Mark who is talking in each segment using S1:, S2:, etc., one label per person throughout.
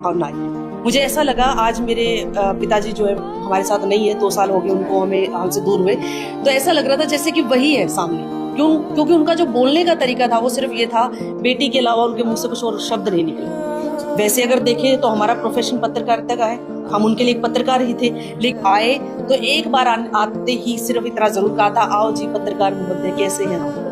S1: और ना मुझे ऐसा लगा आज मेरे पिताजी जो है हमारे साथ नहीं है, 2 साल हो गए उनको हमसे दूर हुए। तो ऐसा लग रहा था जैसे कि वही है सामने, क्योंकि उनका जो बोलने का तरीका था वो सिर्फ ये था, बेटी के अलावा उनके मुंह से कुछ और शब्द नहीं निकले। वैसे अगर देखें तो हमारा प्रोफेशन पत्रकारिता का है, हम उनके लिए एक पत्रकार ही थे, लेकिन आए तो एक बार आते ही सिर्फ इतना जरूर कहा था, आओ जी पत्रकार महोदय कैसे हैं आप।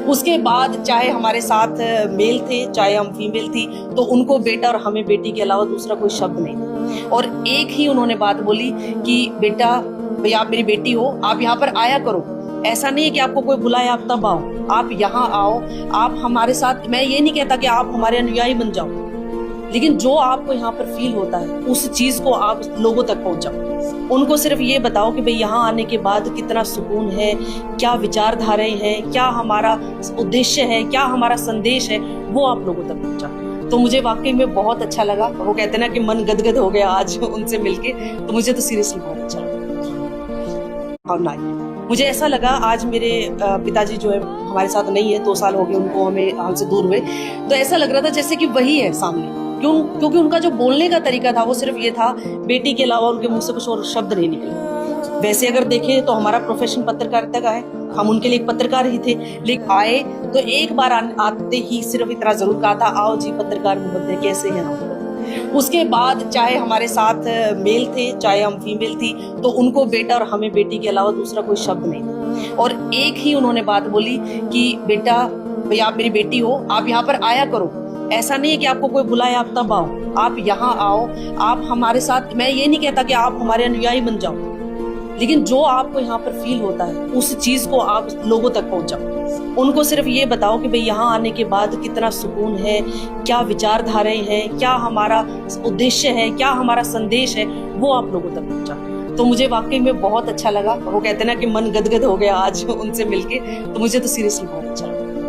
S1: उसके बाद चाहे हमारे साथ मेल थे चाहे हम फीमेल थी, तो उनको बेटा और हमें बेटी के अलावा दूसरा कोई शब्द नहीं था। और एक ही उन्होंने बात बोली कि बेटा भाई आप मेरी बेटी हो, आप यहाँ पर आया करो। ऐसा नहीं है कि आपको कोई बुलाए आप तब आओ, आप यहाँ आओ, आप हमारे साथ। मैं ये नहीं कहता कि आप हमारे अनुयायी बन जाओ, लेकिन जो आपको यहाँ पर फील होता है उस चीज को आप लोगों तक पहुंचाओ। उनको सिर्फ ये बताओ कि भाई यहाँ आने के बाद कितना सुकून है, क्या विचारधाराएं हैं, क्या हमारा उद्देश्य है, क्या हमारा संदेश है, वो आप लोगों तक पहुंचाओ। तो मुझे वाकई में बहुत अच्छा लगा। वो कहते हैं ना कि मन गदगद हो गया आज उनसे मिलके, तो मुझे तो सीरियसली बहुत अच्छा लगा। और ना मुझे ऐसा लगा आज मेरे पिताजी जो है हमारे साथ नहीं है, 2 साल हो गए उनको हमसे दूर हुए। तो ऐसा लग रहा था जैसे कि वही है सामने, क्योंकि उनका जो बोलने का तरीका था वो सिर्फ ये था, बेटी के अलावा उनके मुंह से कुछ और शब्द नहीं निकले। वैसे अगर देखें तो हमारा प्रोफेशन पत्रकारिता का है, हम उनके लिए एक पत्रकार ही थे, लेकिन आए तो एक बार आते ही सिर्फ इतना जरूर कहा था, आओ जी पत्रकार महोदय कैसे हैं आप। उसके बाद चाहे हमारे साथ मेल थे चाहे हम फीमेल थी, तो उनको बेटा और हमें बेटी के अलावा दूसरा कोई शब्द नहीं था। और एक ही उन्होंने बात बोली कि बेटा भाई आप मेरी बेटी हो, आप यहाँ पर आया करो। ऐसा नहीं है कि आपको कोई बुलाए आप तब आओ, आप यहाँ आओ, आप हमारे साथ। मैं ये नहीं कहता कि आप हमारे अनुयायी बन जाओ, लेकिन जो आपको यहाँ पर फील होता है उस चीज को आप लोगों तक पहुंचाओ। उनको सिर्फ ये बताओ कि भाई यहाँ आने के बाद कितना सुकून है, क्या विचारधाराएं हैं, क्या हमारा उद्देश्य है, क्या हमारा संदेश है, वो आप लोगों तक पहुंचाओ। तो मुझे वाकई में बहुत अच्छा लगा। वो कहते हैं ना कि मन गदगद हो गया आज उनसे मिलके, तो मुझे तो सीरियसली बहुत अच्छा लगा।